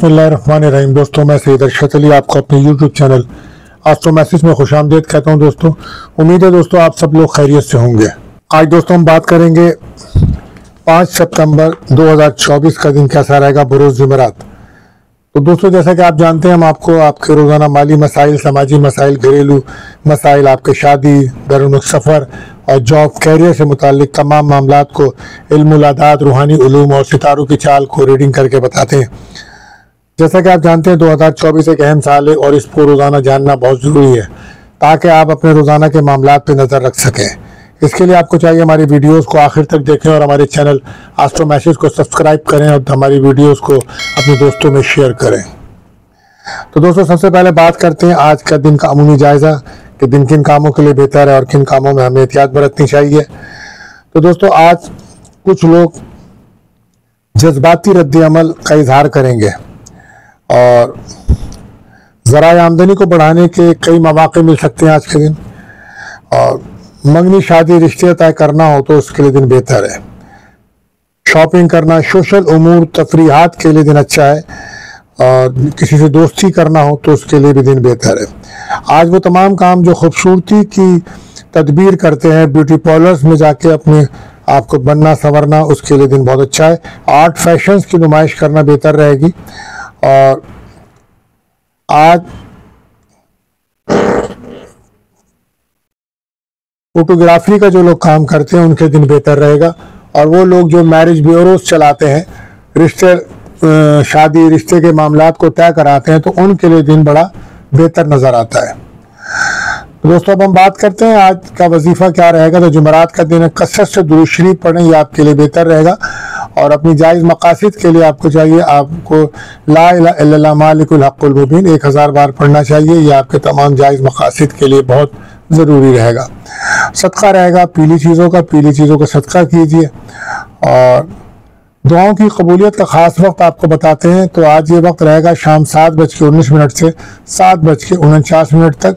बिस्मिल्लाहिर्रहमानिर्रहीम। दोस्तों, मैं सैयद अरशद अली आपको अपने यूट्यूब चैनल एस्ट्रोमैसेज में खुशामदीद कहता हूं। दोस्तों, उम्मीद है दोस्तों आप सब लोग खैरियत से होंगे। आज दोस्तों हम बात करेंगे 5 सितंबर 2024 का दिन कैसा रहेगा बरोज़ जुमेरात। तो दोस्तों, जैसा कि आप जानते हैं, हम आपको आपके रोज़ाना माली मसाइल, समाजी मसाइल, घरेलू मसाइल, आपके शादी, बैरून सफ़र और जॉब, कैरियर से मुतालिक तमाम मामलात को इल्मुल आदात, रूहानी उलूम और सितारों की चाल को रीडिंग करके बताते हैं। जैसा कि आप जानते हैं, 2024 एक अहम साल है और इसको रोज़ाना जानना बहुत ज़रूरी है ताकि आप अपने रोज़ाना के मामलात पर नज़र रख सकें। इसके लिए आपको चाहिए हमारी वीडियोस को आखिर तक देखें और हमारे चैनल एस्ट्रोमैसेज को सब्सक्राइब करें और हमारी वीडियोस को अपने दोस्तों में शेयर करें। तो दोस्तों, सबसे पहले बात करते हैं आज का दिन का अमूमी जायज़ा कि दिन किन कामों के लिए बेहतर है और किन कामों में हमें एहतियात बरतनी चाहिए। तो दोस्तों, आज कुछ लोग जज्बाती रद्द-ए-अमल का इजहार करेंगे और ज़राए आमदनी को बढ़ाने के कई मौक़े मिल सकते हैं आज के दिन। और मंगनी, शादी, रिश्ते तय करना हो तो उसके लिए दिन बेहतर है। शॉपिंग करना, सोशल उमूर, तफरीहात के लिए दिन अच्छा है। और किसी से दोस्ती करना हो तो उसके लिए भी दिन बेहतर है। आज वो तमाम काम जो खूबसूरती की तदबीर करते हैं, ब्यूटी पार्लर्स में जाके अपने आपको बनना संवरना, उसके लिए दिन बहुत अच्छा है। आर्ट फैशंस की नुमाइश करना बेहतर रहेगी। और आज फोटोग्राफी का जो लोग काम करते हैं उनके दिन बेहतर रहेगा। और वो लोग जो मैरिज ब्यूरोज चलाते हैं, रिश्ते, शादी, रिश्ते के मामलात को तय कराते हैं, तो उनके लिए दिन बड़ा बेहतर नज़र आता है। तो दोस्तों, अब हम बात करते हैं आज का वजीफ़ा क्या रहेगा। तो जुमेरात का दिन है, कसरत से दुरूद शरीफ पढ़ें, ये आपके लिए बेहतर रहेगा। और अपनी जायज़ मकासद के लिए आपको चाहिए, आपको ला इलाहा इल्लल्लाह मालिकुल हक़्क़ुल मुबीन 1000 बार पढ़ना चाहिए। ये आपके तमाम जायज़ मकासद के लिए बहुत ज़रूरी रहेगा। सदका रहेगा पीली चीज़ों का सदका कीजिए। और दुआओं की कबूलियत का ख़ास वक्त आपको बताते हैं। तो आज ये वक्त रहेगा शाम 7:19 से 7:49 तक।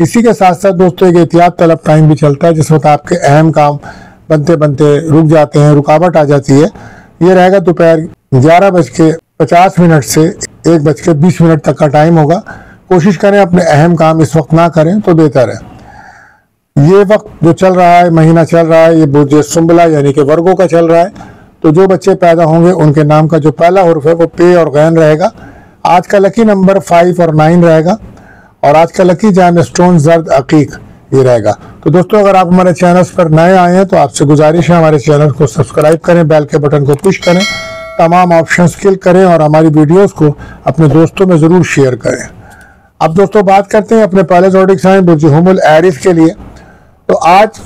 इसी के साथ साथ दोस्तों, एक एहतियात तलब टाइम भी चलता है जिस वक्त आपके अहम काम बनते बनते रुक जाते हैं, रुकावट आ जाती है। ये रहेगा दोपहर 11:50 से 1:20 तक का टाइम होगा। कोशिश करें अपने अहम काम इस वक्त ना करें तो बेहतर है। ये वक्त जो चल रहा है, महीना चल रहा है, ये बुर्ज सुंबला यानी कि वर्गों का चल रहा है। तो जो बच्चे पैदा होंगे उनके नाम का जो पहला हुर्फ है वो पे और गैन रहेगा। आज का लकी नंबर 5 और 9 रहेगा। और आज का लकी जैम स्टोन जर्द अकीक ये रहेगा। तो दोस्तों, अगर आप हमारे चैनल पर नए आए हैं तो आपसे गुजारिश है हमारे चैनल को सब्सक्राइब करें, बेल के बटन को पुश करें, तमाम ऑप्शंस क्लिक करें और हमारी वीडियोस को अपने दोस्तों में ज़रूर शेयर करें। अब दोस्तों, बात करते हैं अपने पहले ज़ोडिक साइन बुर्ज हुमुल एरिस के लिए। तो आज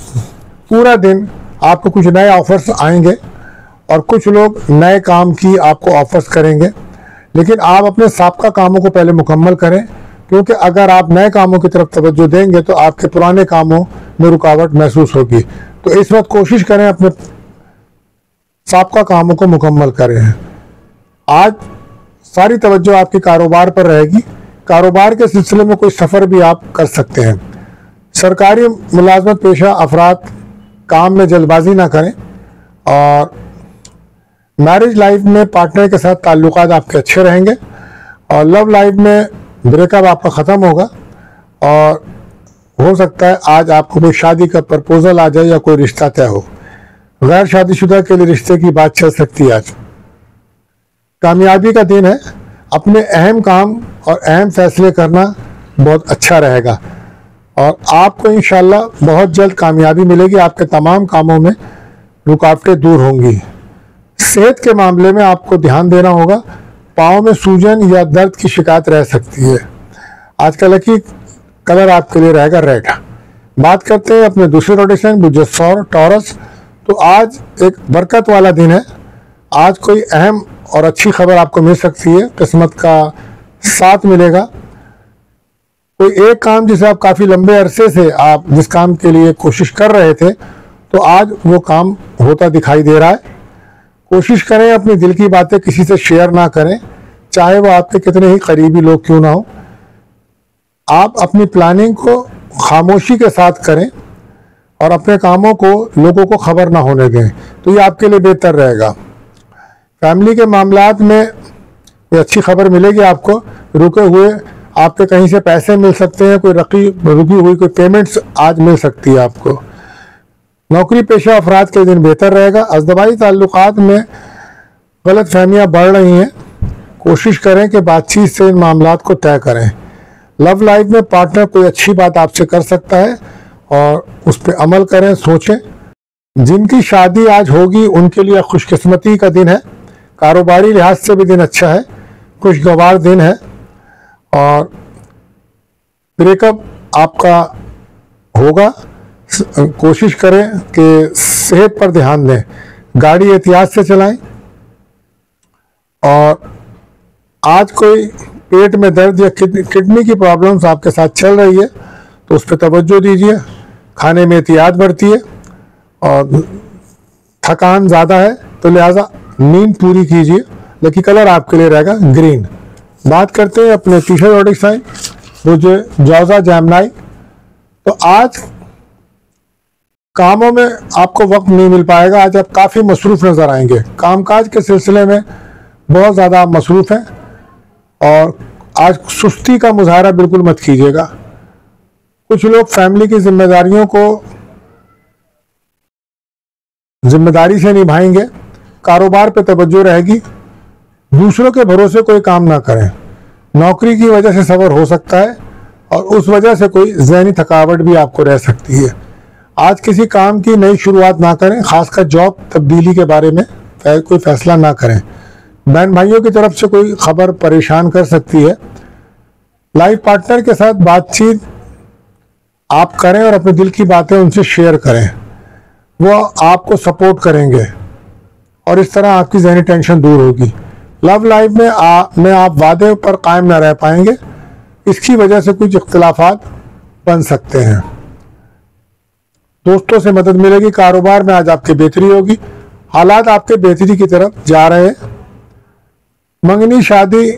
पूरा दिन आपको कुछ नए ऑफर्स आएंगे और कुछ लोग नए काम की आपको ऑफर्स करेंगे, लेकिन आप अपने साबका कामों को पहले मुकम्मल करें, क्योंकि अगर आप नए कामों की तरफ तवज्जो देंगे तो आपके पुराने कामों में रुकावट महसूस होगी। तो इस वक्त कोशिश करें अपने साबका कामों को मुकम्मल करें। आज सारी तवज्जो आपके कारोबार पर रहेगी। कारोबार के सिलसिले में कोई सफ़र भी आप कर सकते हैं। सरकारी मुलाजमत पेशा अफराद काम में जल्दबाजी ना करें। और मैरिज लाइफ में पार्टनर के साथ ताल्लुकात आपके अच्छे रहेंगे। और लव लाइफ में ब्रेकअप आपका ख़त्म होगा। और हो सकता है आज आपको कोई शादी का प्रपोजल आ जाए या कोई रिश्ता तय हो। गैर शादीशुदा के लिए रिश्ते की बात चल सकती है। आज कामयाबी का दिन है। अपने अहम काम और अहम फैसले करना बहुत अच्छा रहेगा और आपको इंशाल्लाह बहुत जल्द कामयाबी मिलेगी। आपके तमाम कामों में रुकावटें दूर होंगी। सेहत के मामले में आपको ध्यान देना होगा। पाँव में सूजन या दर्द की शिकायत रह सकती है। आज का लकी कलर आपके लिए रहेगा रेड। बात करते हैं अपने दूसरे रोटेशन बुर्ज टॉरस। तो आज एक बरकत वाला दिन है। आज कोई अहम और अच्छी खबर आपको मिल सकती है। किस्मत का साथ मिलेगा। कोई एक काम जिसे आप काफ़ी लंबे अरसे से आप जिस काम के लिए कोशिश कर रहे थे, तो आज वो काम होता दिखाई दे रहा है। कोशिश करें अपनी दिल की बातें किसी से शेयर ना करें, चाहे वो आपके कितने ही करीबी लोग क्यों ना हो। आप अपनी प्लानिंग को खामोशी के साथ करें और अपने कामों को लोगों को खबर ना होने दें, तो ये आपके लिए बेहतर रहेगा। फैमिली के मामलात में कोई अच्छी खबर मिलेगी आपको, रुके हुए आपके कहीं से पैसे मिल सकते हैं, कोई रुकी हुई कोई पेमेंट्स आज मिल सकती है आपको। नौकरी पेशा अफराद के दिन बेहतर रहेगा। अज़दवाजी ताल्लुकात में गलत फहमियाँ बढ़ रही हैं, कोशिश करें कि बातचीत से इन मामलात को तय करें। लव लाइफ में पार्टनर कोई अच्छी बात आपसे कर सकता है और उस पर अमल करें, सोचें। जिनकी शादी आज होगी उनके लिए खुशकिस्मती का दिन है, कारोबारी लिहाज से भी दिन अच्छा है, खुशगवार दिन है। और ब्रेकअप आपका होगा, कोशिश करें कि सेहत पर ध्यान दें, गाड़ी एहतियात से चलाएं। और आज कोई पेट में दर्द या किडनी की प्रॉब्लम्स आपके साथ चल रही है तो उस पर तवज्जो दीजिए, खाने में एहतियात बरतिए। और थकान ज़्यादा है तो लिहाजा नींद पूरी कीजिए। लकी कलर आपके लिए रहेगा ग्रीन। बात करते हैं अपने तीसरे ज़ोडिक साइन मुझे जौज़ा जेमिनी। तो आज कामों में आपको वक्त नहीं मिल पाएगा, आज आप काफ़ी मसरूफ़ नज़र आएंगे, कामकाज के सिलसिले में बहुत ज़्यादा आप मसरूफ़ हैं। और आज सुस्ती का मुजाहरा बिल्कुल मत कीजिएगा। कुछ लोग फैमिली की जिम्मेदारियों को जिम्मेदारी से निभाएंगे, कारोबार पे तवज्जो रहेगी, दूसरों के भरोसे कोई काम ना करें। नौकरी की वजह से सफ़र हो सकता है और उस वजह से कोई ज़हनी थकावट भी आपको रह सकती है। आज किसी काम की नई शुरुआत ना करें, खासकर जॉब तब्दीली के बारे में कोई फैसला ना करें। बहन भाइयों की तरफ से कोई खबर परेशान कर सकती है। लाइफ पार्टनर के साथ बातचीत आप करें और अपने दिल की बातें उनसे शेयर करें, वो आपको सपोर्ट करेंगे और इस तरह आपकी ज़हनी टेंशन दूर होगी। लव लाइफ में आप वादे पर कायम ना रह पाएंगे, इसकी वजह से कुछ इख्तिलाफात बन सकते हैं। दोस्तों से मदद मिलेगी, कारोबार में आज आपकी बेहतरी होगी, हालात आपके बेहतरी की तरफ जा रहे हैं। मंगनी शादी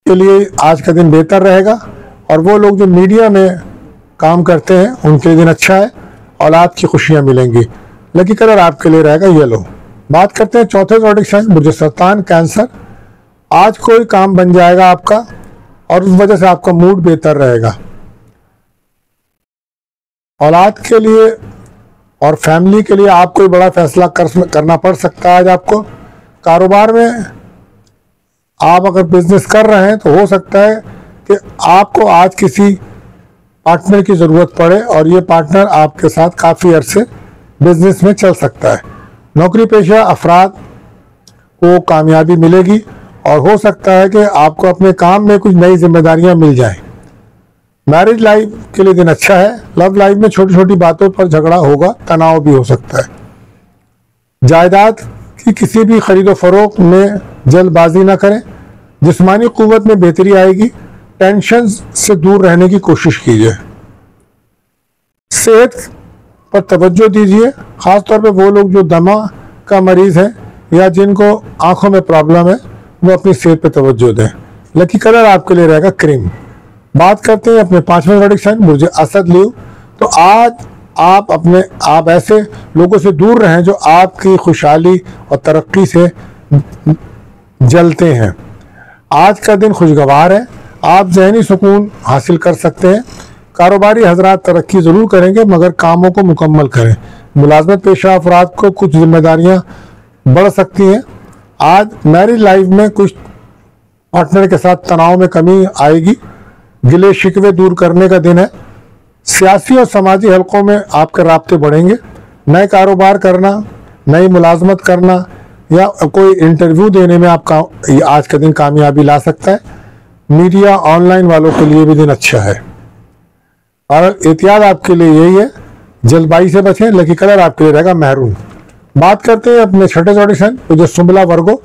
के लिए आज का दिन बेहतर रहेगा और वो लोग जो मीडिया में काम करते हैं उनके लिए दिन अच्छा है, औलाद की खुशियां मिलेंगी। लकी कलर आपके लिए रहेगा येलो। बात करते हैं चौथे ज़ोडिक साइन बुर्ज सरतान कैंसर। आज कोई काम बन जाएगा आपका और उस वजह से आपका मूड बेहतर रहेगा। औलाद के लिए और फैमिली के लिए आप कोई बड़ा फैसला करना पड़ सकता है आज आपको। कारोबार में आप अगर बिजनेस कर रहे हैं तो हो सकता है कि आपको आज किसी पार्टनर की ज़रूरत पड़े और ये पार्टनर आपके साथ काफ़ी अरसे बिजनेस में चल सकता है। नौकरी पेशा अफराद को कामयाबी मिलेगी और हो सकता है कि आपको अपने काम में कुछ नई जिम्मेदारियां मिल जाएं। मैरिज लाइफ के लिए दिन अच्छा है। लव लाइफ में छोटी छोटी बातों पर झगड़ा होगा, तनाव भी हो सकता है। जायदाद की किसी भी खरीदो फरोख्त में जल्दबाजी ना करें, जिस्मानी कुव्वत में बेहतरी आएगी, टेंशन से दूर रहने की कोशिश कीजिए। सेहत पर तवज्जो दीजिए, ख़ासतौर पे वो लोग जो दमा का मरीज़ है या जिनको आंखों में प्रॉब्लम है वो अपनी सेहत पे तवज्जो दें। लकी कलर आपके लिए रहेगा क्रीम। बात करते हैं अपने पांचवें ज़ोडिक साइन बुर्ज असद लीव। तो आज आप ऐसे लोगों से दूर रहें जो आपकी खुशहाली और तरक्की से जलते हैं। आज का दिन खुशगवार है, आप ज़हनी सुकून हासिल कर सकते हैं। कारोबारी हजरात तरक्की ज़रूर करेंगे मगर कामों को मुकम्मल करें। मुलाजमत पेशा अफराद को कुछ जिम्मेदारियां बढ़ सकती हैं। आज मैरिज लाइफ में कुछ पार्टनर के साथ तनाव में कमी आएगी, गिले शिकवे दूर करने का दिन है। सियासी और समाजी हलकों में आपके राब्ते बढ़ेंगे। नए कारोबार करना, नई मुलाजमत करना या कोई इंटरव्यू देने में आपका आज का दिन कामयाबी ला सकता है। मीडिया ऑनलाइन वालों के लिए भी दिन अच्छा है और एहतियात आपके लिए यही है, जल्दबाजी से बचें। लकी कलर आपके लिए रहेगा मैरून। बात करते हैं अपने छठे ज़ोडिक साइन जो सुंबला वर्गो।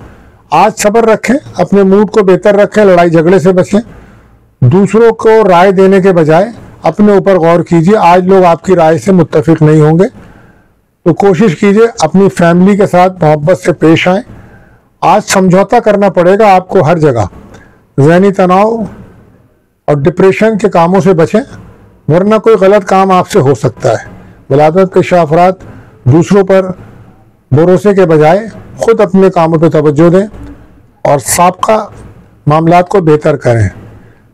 आज सब्र रखें, अपने मूड को बेहतर रखें, लड़ाई झगड़े से बचें। दूसरों को राय देने के बजाय अपने ऊपर गौर कीजिए। आज लोग आपकी राय से मुत्तफिक नहीं होंगे तो कोशिश कीजिए अपनी फैमिली के साथ मोहब्बत से पेश आएँ। आज समझौता करना पड़ेगा आपको हर जगह। ज़हनी तनाव और डिप्रेशन के कामों से बचें वरना कोई गलत काम आपसे हो सकता है। मुलाजमत पेशा अफराद दूसरों पर भरोसे के बजाय खुद अपने कामों पर तवज्जो दें। और सबका मामलात को बेहतर करें।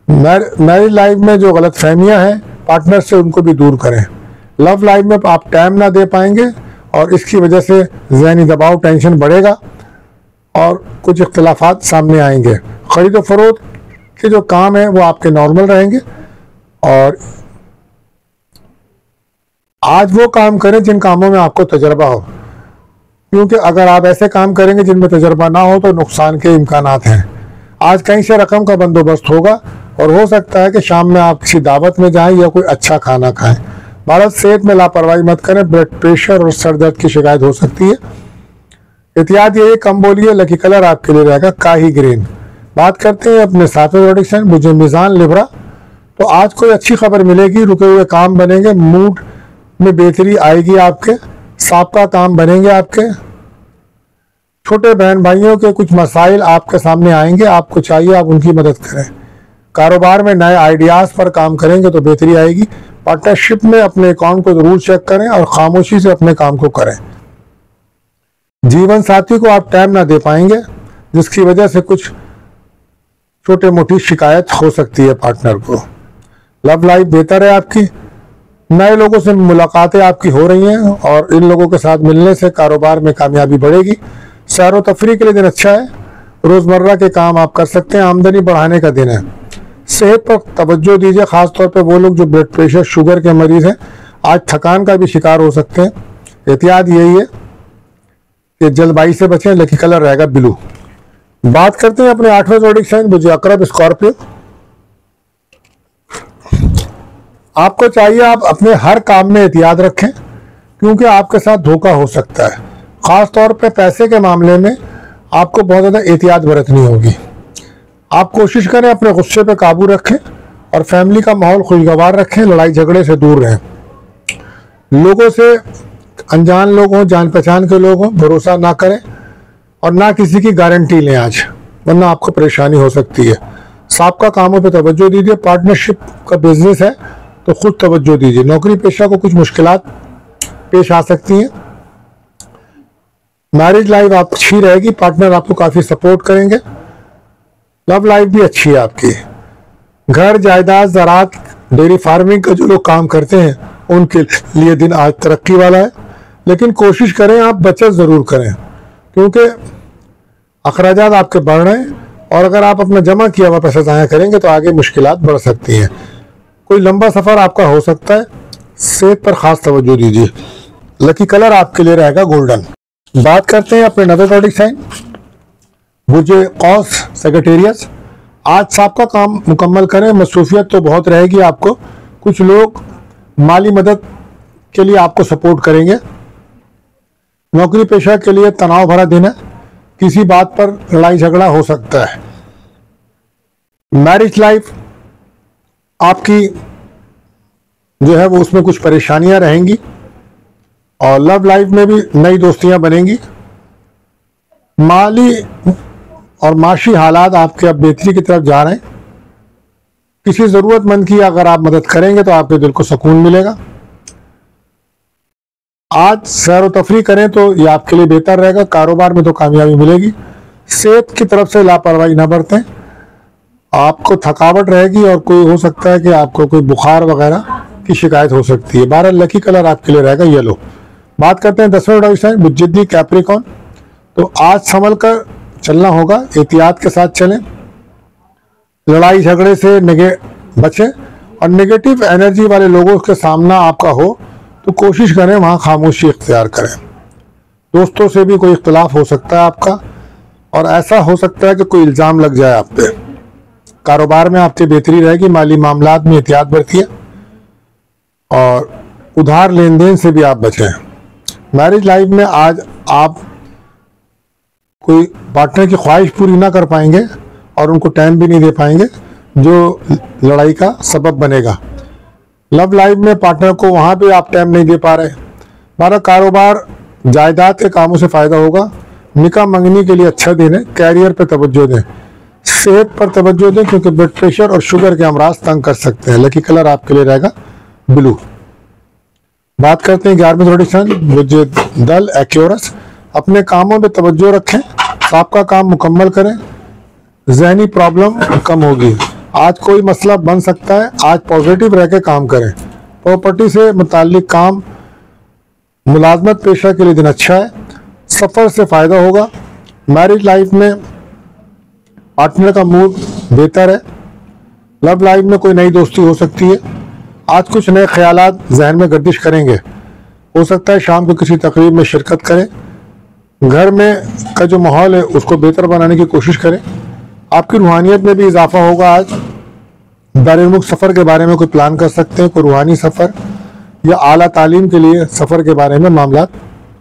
मैरिज लाइफ में जो गलत फहमियाँ हैं पार्टनर से, उनको भी दूर करें। लव लाइफ में आप टाइम ना दे पाएंगे और इसकी वजह से ज़हनी दबाव, टेंशन बढ़ेगा और कुछ इख्तिलाफात सामने आएंगे। खरीद व फरोख्त के जो काम है वो आपके नॉर्मल रहेंगे और आज वो काम करें जिन कामों में आपको तजर्बा हो, क्योंकि अगर आप ऐसे काम करेंगे जिनमें तजर्बा ना हो तो नुकसान के इम्कानात हैं। आज कहीं से रकम का बंदोबस्त होगा और हो सकता है कि शाम में आप किसी दावत में जाएं या कोई अच्छा खाना खाएं। भारत सेहत में लापरवाही मत करें, ब्लड प्रेशर और सर दर्द की शिकायत हो सकती है। एहतियात ये कम बोलिए। लकी कलर आपके लिए रहेगा काही ग्रीन। बात करते हैं अपने सातवें प्रोडिक्शन, मुझे मिजान लिब्रा। तो आज कोई अच्छी खबर मिलेगी, रुके हुए काम बनेंगे, मूड में बेहतरी आएगी, आपके सबका काम बनेंगे, आपके छोटे बहन भाइयों के कुछ मसाइल आपके सामने आएंगे, आपको चाहिए आप उनकी मदद करें। कारोबार में नए आइडियाज पर काम करेंगे तो बेहतरी आएगी। पार्टनरशिप में अपने अकाउंट को जरूर चेक करें और खामोशी से अपने काम को करें। जीवन साथी को आप टाइम ना दे पाएंगे, जिसकी वजह से कुछ छोटे मोटी शिकायत हो सकती है पार्टनर को। लव लाइफ बेहतर है आपकी। नए लोगों से मुलाकातें आपकी हो रही हैं और इन लोगों के साथ मिलने से कारोबार में कामयाबी बढ़ेगी। सैर व तफरी के लिए दिन अच्छा है। रोजमर्रा के काम आप कर सकते हैं। आमदनी बढ़ाने का दिन है। सेहत पर तवज्जो दीजिए, खासतौर पर वो लोग जो ब्लड प्रेशर, शुगर के मरीज हैं। आज थकान का भी शिकार हो सकते हैं। एहतियात यही है कि जल्दबाजी से बचें। लकी कलर रहेगा ब्लू। बात करते हैं अपने 8वें ज़ोडिक साइन, मुझे अकरब स्कॉर्पियो। आपको चाहिए आप अपने हर काम में एहतियात रखें, क्योंकि आपके साथ धोखा हो सकता है। खास तौर पे पैसे के मामले में आपको बहुत ज़्यादा एहतियात बरतनी होगी। आप कोशिश करें अपने गुस्से पे काबू रखें और फैमिली का माहौल खुशगवार रखें। लड़ाई झगड़े से दूर रहें। लोगों से, अनजान लोग हों, जान पहचान के लोग हों, भरोसा ना करें और ना किसी की गारंटी लें आज, वरना आपको परेशानी हो सकती है। सबका कामों पे तवज्जो दीजिए। पार्टनरशिप का बिजनेस है तो खुद तवज्जो दीजिए। नौकरी पेशा को कुछ मुश्किलात पेश आ सकती हैं। मैरिज लाइफ आप अच्छी रहेगी, पार्टनर आपको काफ़ी सपोर्ट करेंगे। लव लाइफ भी अच्छी है आपकी। घर, जायदाद, ज़राअत, डेयरी फार्मिंग का जो लोग काम करते हैं उनके लिए दिन आज तरक्की वाला है। लेकिन कोशिश करें आप बचत ज़रूर करें, क्योंकि अखराजात आपके बढ़ रहे हैं और अगर आप अपना जमा किया हुआ पैसा ज़ाया करेंगे तो आगे मुश्किलात बढ़ सकती हैं। कोई लंबा सफ़र आपका हो सकता है। सेहत पर ख़ास तवज्जो दीजिए। लकी कलर आपके लिए रहेगा गोल्डन। बात करते हैं अपने 9वें ज़ोडिक साइन, मुझे कौस सेक्रेटेरियस। आज सबका काम मुकम्मल करें। मसरूफियत तो बहुत रहेगी आपको। कुछ लोग माली मदद के लिए आपको सपोर्ट करेंगे। नौकरी पेशा के लिए तनाव भरा दिन है। किसी बात पर लड़ाई झगड़ा हो सकता है। मैरिज लाइफ आपकी जो है वो उसमें कुछ परेशानियां रहेंगी और लव लाइफ में भी नई दोस्तियां बनेंगी। माली और माशी हालात आपके अब बेहतरी की तरफ जा रहे हैं। किसी ज़रूरतमंद की अगर आप मदद करेंगे तो आपके दिल को सुकून मिलेगा। आज सैर व तफरी करें तो ये आपके लिए बेहतर रहेगा। कारोबार में तो कामयाबी मिलेगी। सेहत की तरफ से लापरवाही ना बरतें। आपको थकावट रहेगी और कोई हो सकता है कि आपको कोई बुखार वगैरह की शिकायत हो सकती है। 12 लकी कलर आपके लिए रहेगा येलो। बात करते हैं 10वें ज़ोडिक साइन, मुज्जिदी कैप्रिकॉर्न। तो आज संभल कर चलना होगा, एहतियात के साथ चलें। लड़ाई झगड़े से बचें और नेगेटिव एनर्जी वाले लोगों के सामना आपका हो तो कोशिश करें वहाँ खामोशी इख्तियार करें। दोस्तों से भी कोई इख्तिलाफ हो सकता है आपका और ऐसा हो सकता है कि कोई इल्ज़ाम लग जाए आप पे। कारोबार में आपकी बेहतरी रहेगी। माली मामलात में एहतियात बरतिए और उधार लेन देन से भी आप बचें। मैरिज लाइफ में आज आप कोई पार्टनर की ख्वाहिश पूरी ना कर पाएंगे और उनको टाइम भी नहीं दे पाएंगे, जो लड़ाई का सबब बनेगा। लव लाइफ में पार्टनर को वहाँ भी आप टाइम नहीं दे पा रहे। हमारा कारोबार, जायदाद के कामों से फ़ायदा होगा। निकाह मंगनी के लिए अच्छा दिन है। कैरियर पर तवज्जो दें। सेहत पर तवज्जो दें, क्योंकि ब्लड प्रेशर और शुगर के अमराज तंग कर सकते हैं। लकी कलर आपके लिए रहेगा ब्लू। बात करते हैं 11वें ज़ोडिक साइन, मुझे दल एक्योरस। अपने कामों में तवज्जो रखें। आपका काम मुकम्मल करें। जहनी प्रॉब्लम कम होगी। आज कोई मसला बन सकता है, आज पॉजिटिव रह के काम करें। प्रॉपर्टी से मुताल्लिक काम, मुलाजमत पेशा के लिए दिन अच्छा है। सफ़र से फ़ायदा होगा। मैरिज लाइफ में पार्टनर का मूड बेहतर है। लव लाइफ में कोई नई दोस्ती हो सकती है। आज कुछ नए ख्यालात जहन में गर्दिश करेंगे। हो सकता है शाम को किसी तकरीब में शिरकत करें। घर में का जो माहौल है उसको बेहतर बनाने की कोशिश करें। आपकी रूहानियत में भी इजाफा होगा। आज बैरुमुल्क सफ़र के बारे में कोई प्लान कर सकते हैं। कोई रूहानी सफ़र या आला तालीम के लिए सफ़र के बारे में मामलात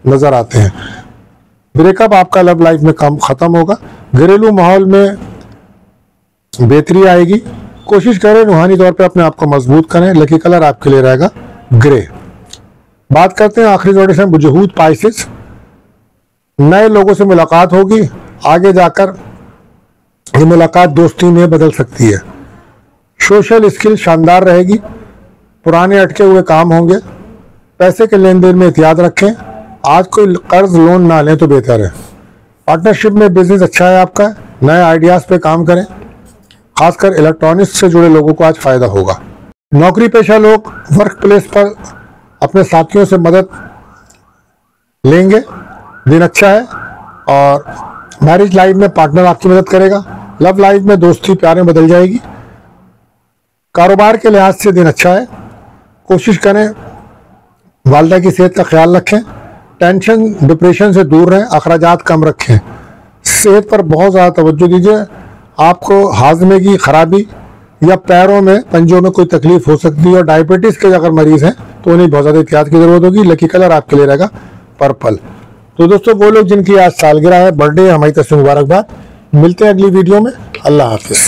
नज़र आते हैं। ब्रेकअप आपका लव लाइफ में कम ख़त्म होगा। घरेलू माहौल में बेहतरी आएगी। कोशिश करें रूहानी तौर पे अपने आप को मजबूत करें। लकी कलर आपके लिए रहेगा ग्रे। बात करते हैं आखिरी जोड़े से बुजहूद पाइसेस। नए लोगों से मुलाकात होगी। आगे जाकर ये मुलाकात दोस्ती में बदल सकती है। सोशल स्किल शानदार रहेगी। पुराने अटके हुए काम होंगे। पैसे के लेन देन में एहतियात रखें। आज कोई कर्ज लोन ना लें तो बेहतर है। पार्टनरशिप में बिजनेस अच्छा है आपका। नए आइडियाज़ पे काम करें। खासकर इलेक्ट्रॉनिक्स से जुड़े लोगों को आज फ़ायदा होगा। नौकरी पेशा लोग वर्क प्लेस पर अपने साथियों से मदद लेंगे। दिन अच्छा है। और मैरिज लाइफ में पार्टनर आपकी मदद करेगा। लव लाइफ में दोस्ती प्यार में बदल जाएगी। कारोबार के लिहाज से दिन अच्छा है। कोशिश करें वालिदा की सेहत का ख्याल रखें। टेंशन डिप्रेशन से दूर रहें। अखराजात कम रखें। सेहत पर बहुत ज़्यादा तवज्जो दीजिए। आपको हाजमे की खराबी या पैरों में पंजों में कोई तकलीफ हो सकती है। और डायबिटीज़ के अगर मरीज़ हैं तो उन्हें बहुत ज़्यादा एहतियात की ज़रूरत होगी। लकी कलर आपके लिए रहेगा पर्पल। तो दोस्तों वो लोग जिनकी आज सालगिरह है, बर्थडे है, हमारी तरफ से मुबारकबाद। मिलते हैं अगली वीडियो में। अल्लाह हाफिज़।